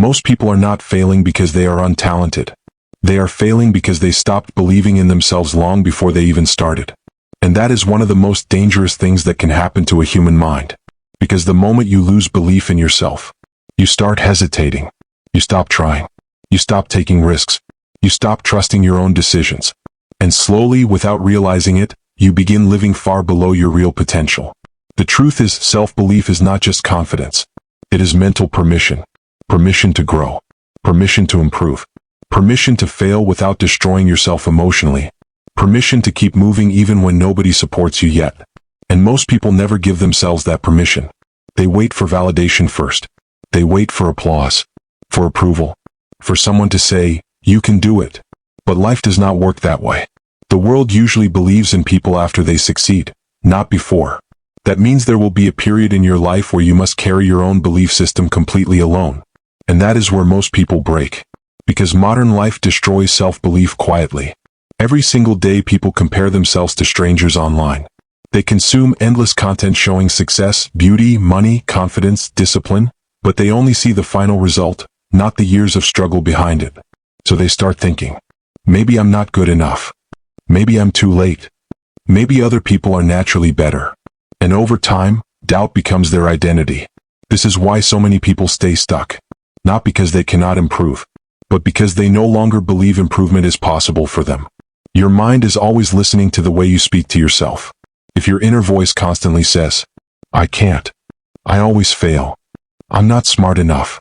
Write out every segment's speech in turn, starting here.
Most people are not failing because they are untalented. They are failing because they stopped believing in themselves long before they even started. And that is one of the most dangerous things that can happen to a human mind. Because the moment you lose belief in yourself, you start hesitating. You stop trying. You stop taking risks. You stop trusting your own decisions. And slowly, without realizing it, you begin living far below your real potential. The truth is, self-belief is not just confidence. It is mental permission. Permission to grow. Permission to improve. Permission to fail without destroying yourself emotionally. Permission to keep moving even when nobody supports you yet. And most people never give themselves that permission. They wait for validation first. They wait for applause, for approval, for someone to say, "You can do it." But life does not work that way. The world usually believes in people after they succeed, not before. That means there will be a period in your life where you must carry your own belief system completely alone. And that is where most people break. Because modern life destroys self-belief quietly. Every single day people compare themselves to strangers online. They consume endless content showing success, beauty, money, confidence, discipline, but they only see the final result, not the years of struggle behind it. So they start thinking, maybe I'm not good enough. Maybe I'm too late. Maybe other people are naturally better. And over time, doubt becomes their identity. This is why so many people stay stuck. Not because they cannot improve, but because they no longer believe improvement is possible for them. Your mind is always listening to the way you speak to yourself. If your inner voice constantly says, "I can't. I always fail. I'm not smart enough.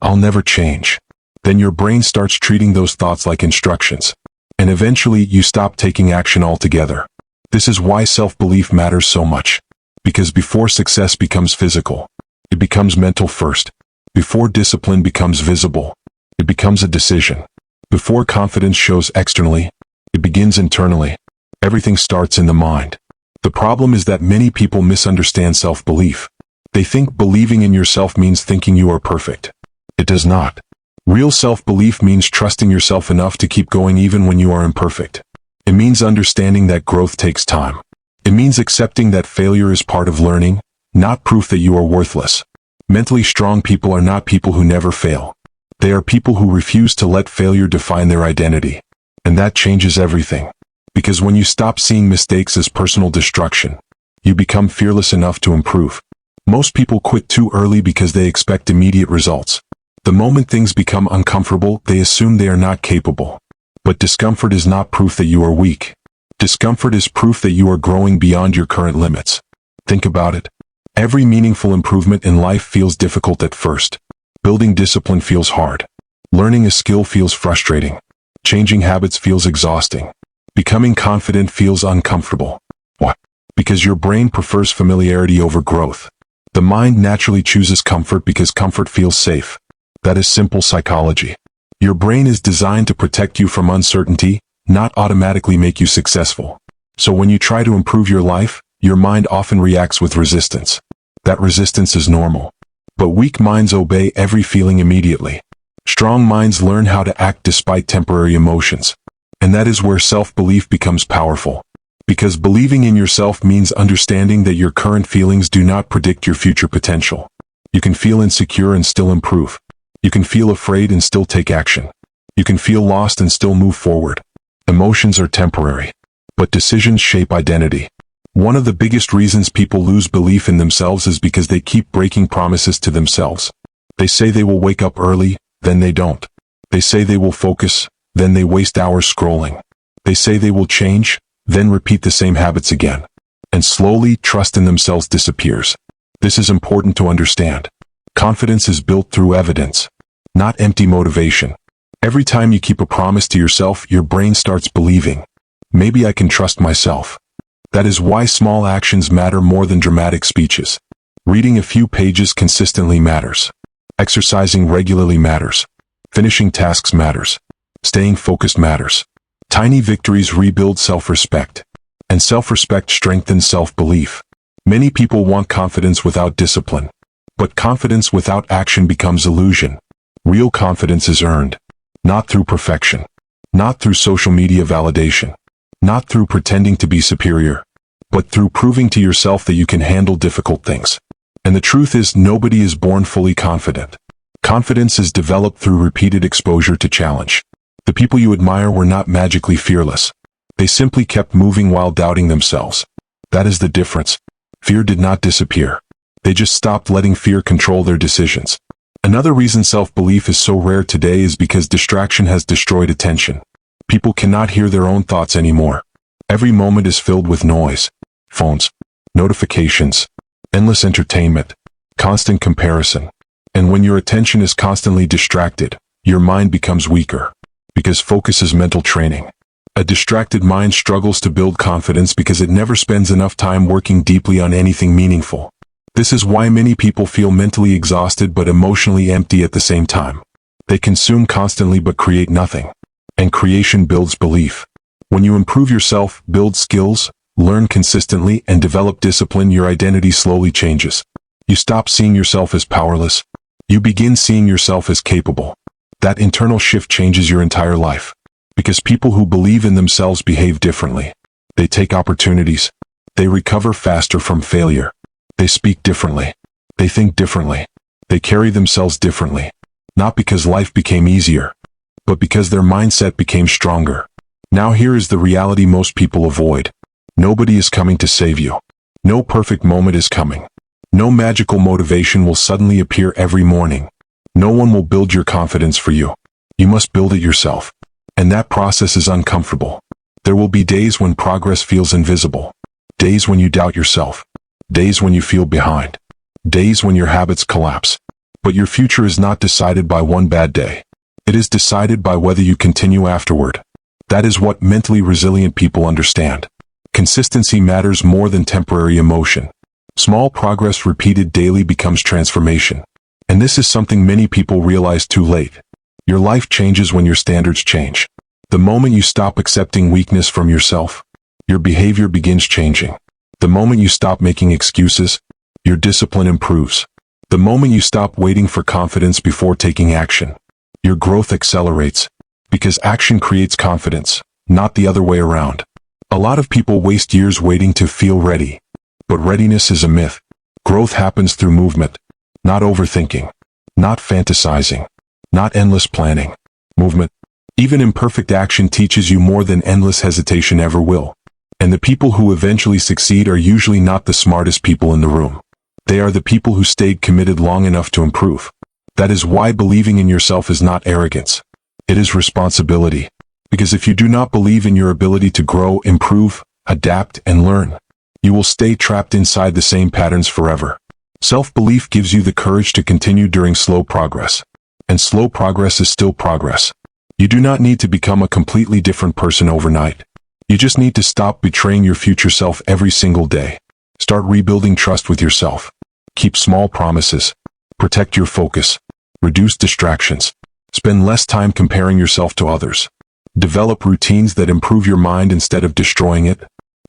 I'll never change," then your brain starts treating those thoughts like instructions. And eventually you stop taking action altogether. This is why self-belief matters so much. Because before success becomes physical, it becomes mental first. Before discipline becomes visible, it becomes a decision. Before confidence shows externally, it begins internally. Everything starts in the mind. The problem is that many people misunderstand self-belief. They think believing in yourself means thinking you are perfect. It does not. Real self-belief means trusting yourself enough to keep going even when you are imperfect. It means understanding that growth takes time. It means accepting that failure is part of learning, not proof that you are worthless. Mentally strong people are not people who never fail. They are people who refuse to let failure define their identity. And that changes everything. Because when you stop seeing mistakes as personal destruction, you become fearless enough to improve. Most people quit too early because they expect immediate results. The moment things become uncomfortable, they assume they are not capable. But discomfort is not proof that you are weak. Discomfort is proof that you are growing beyond your current limits. Think about it. Every meaningful improvement in life feels difficult at first. Building discipline feels hard. Learning a skill feels frustrating. Changing habits feels exhausting. Becoming confident feels uncomfortable. Why? Because your brain prefers familiarity over growth. The mind naturally chooses comfort because comfort feels safe. That is simple psychology. Your brain is designed to protect you from uncertainty, not automatically make you successful. So when you try to improve your life, your mind often reacts with resistance. That resistance is normal. But weak minds obey every feeling immediately. Strong minds learn how to act despite temporary emotions. And that is where self-belief becomes powerful. Because believing in yourself means understanding that your current feelings do not predict your future potential. You can feel insecure and still improve. You can feel afraid and still take action. You can feel lost and still move forward. Emotions are temporary, but decisions shape identity. One of the biggest reasons people lose belief in themselves is because they keep breaking promises to themselves. They say they will wake up early, then they don't. They say they will focus, then they waste hours scrolling. They say they will change, then repeat the same habits again. And slowly, trust in themselves disappears. This is important to understand. Confidence is built through evidence, not empty motivation. Every time you keep a promise to yourself, your brain starts believing, maybe I can trust myself. That is why small actions matter more than dramatic speeches. Reading a few pages consistently matters. Exercising regularly matters. Finishing tasks matters. Staying focused matters. Tiny victories rebuild self-respect. And self-respect strengthens self-belief. Many people want confidence without discipline. But confidence without action becomes illusion. Real confidence is earned. Not through perfection. Not through social media validation. Not through pretending to be superior. But through proving to yourself that you can handle difficult things. And the truth is, nobody is born fully confident. Confidence is developed through repeated exposure to challenge. The people you admire were not magically fearless. They simply kept moving while doubting themselves. That is the difference. Fear did not disappear. They just stopped letting fear control their decisions. Another reason self-belief is so rare today is because distraction has destroyed attention. People cannot hear their own thoughts anymore. Every moment is filled with noise. Phones, notifications, endless entertainment, constant comparison. And when your attention is constantly distracted, your mind becomes weaker. Because focus is mental training. A distracted mind struggles to build confidence because it never spends enough time working deeply on anything meaningful. This is why many people feel mentally exhausted but emotionally empty at the same time. They consume constantly but create nothing. And creation builds belief. When you improve yourself, build skills, learn consistently, and develop discipline, your identity slowly changes. You stop seeing yourself as powerless. You begin seeing yourself as capable. That internal shift changes your entire life. Because people who believe in themselves behave differently. They take opportunities. They recover faster from failure. They speak differently. They think differently. They carry themselves differently. Not because life became easier, but because their mindset became stronger. Now here is the reality most people avoid. Nobody is coming to save you. No perfect moment is coming. No magical motivation will suddenly appear every morning. No one will build your confidence for you. You must build it yourself. And that process is uncomfortable. There will be days when progress feels invisible. Days when you doubt yourself. Days when you feel behind. Days when your habits collapse. But your future is not decided by one bad day. It is decided by whether you continue afterward. That is what mentally resilient people understand. Consistency matters more than temporary emotion. Small progress repeated daily becomes transformation. And this is something many people realize too late. Your life changes when your standards change. The moment you stop accepting weakness from yourself, your behavior begins changing. The moment you stop making excuses, your discipline improves. The moment you stop waiting for confidence before taking action, your growth accelerates. Because action creates confidence, not the other way around. A lot of people waste years waiting to feel ready. But readiness is a myth. Growth happens through movement, not overthinking, not fantasizing, not endless planning. Movement. Even imperfect action teaches you more than endless hesitation ever will. And the people who eventually succeed are usually not the smartest people in the room. They are the people who stayed committed long enough to improve. That is why believing in yourself is not arrogance. It is responsibility. Because if you do not believe in your ability to grow, improve, adapt, and learn, you will stay trapped inside the same patterns forever. Self-belief gives you the courage to continue during slow progress. And slow progress is still progress. You do not need to become a completely different person overnight. You just need to stop betraying your future self every single day. Start rebuilding trust with yourself. Keep small promises. Protect your focus. Reduce distractions. Spend less time comparing yourself to others. Develop routines that improve your mind instead of destroying it.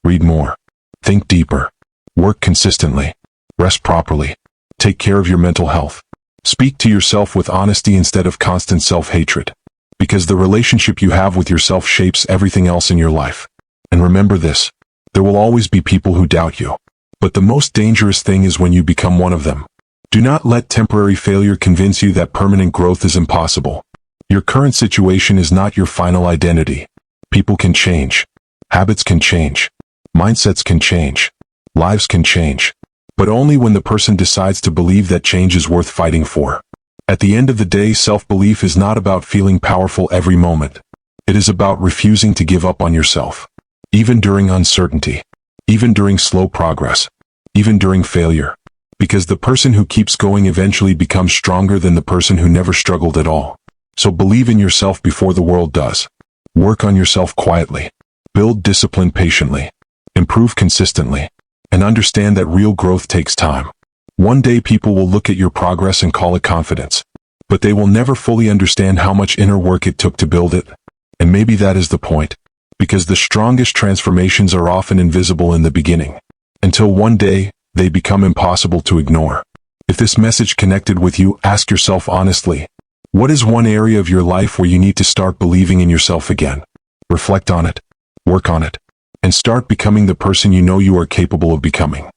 Read more. Think deeper. Work consistently. Rest properly. Take care of your mental health. Speak to yourself with honesty instead of constant self-hatred. Because the relationship you have with yourself shapes everything else in your life. And remember this, there will always be people who doubt you. But the most dangerous thing is when you become one of them. Do not let temporary failure convince you that permanent growth is impossible. Your current situation is not your final identity. People can change. Habits can change. Mindsets can change. Lives can change. But only when the person decides to believe that change is worth fighting for. At the end of the day, self-belief is not about feeling powerful every moment. It is about refusing to give up on yourself. Even during uncertainty. Even during slow progress. Even during failure. Because the person who keeps going eventually becomes stronger than the person who never struggled at all. So believe in yourself before the world does. Work on yourself quietly. Build discipline patiently. Improve consistently. And understand that real growth takes time. One day people will look at your progress and call it confidence. But they will never fully understand how much inner work it took to build it. And maybe that is the point. Because the strongest transformations are often invisible in the beginning. Until one day, they become impossible to ignore. If this message connected with you, ask yourself honestly, what is one area of your life where you need to start believing in yourself again? Reflect on it. Work on it. And start becoming the person you know you are capable of becoming.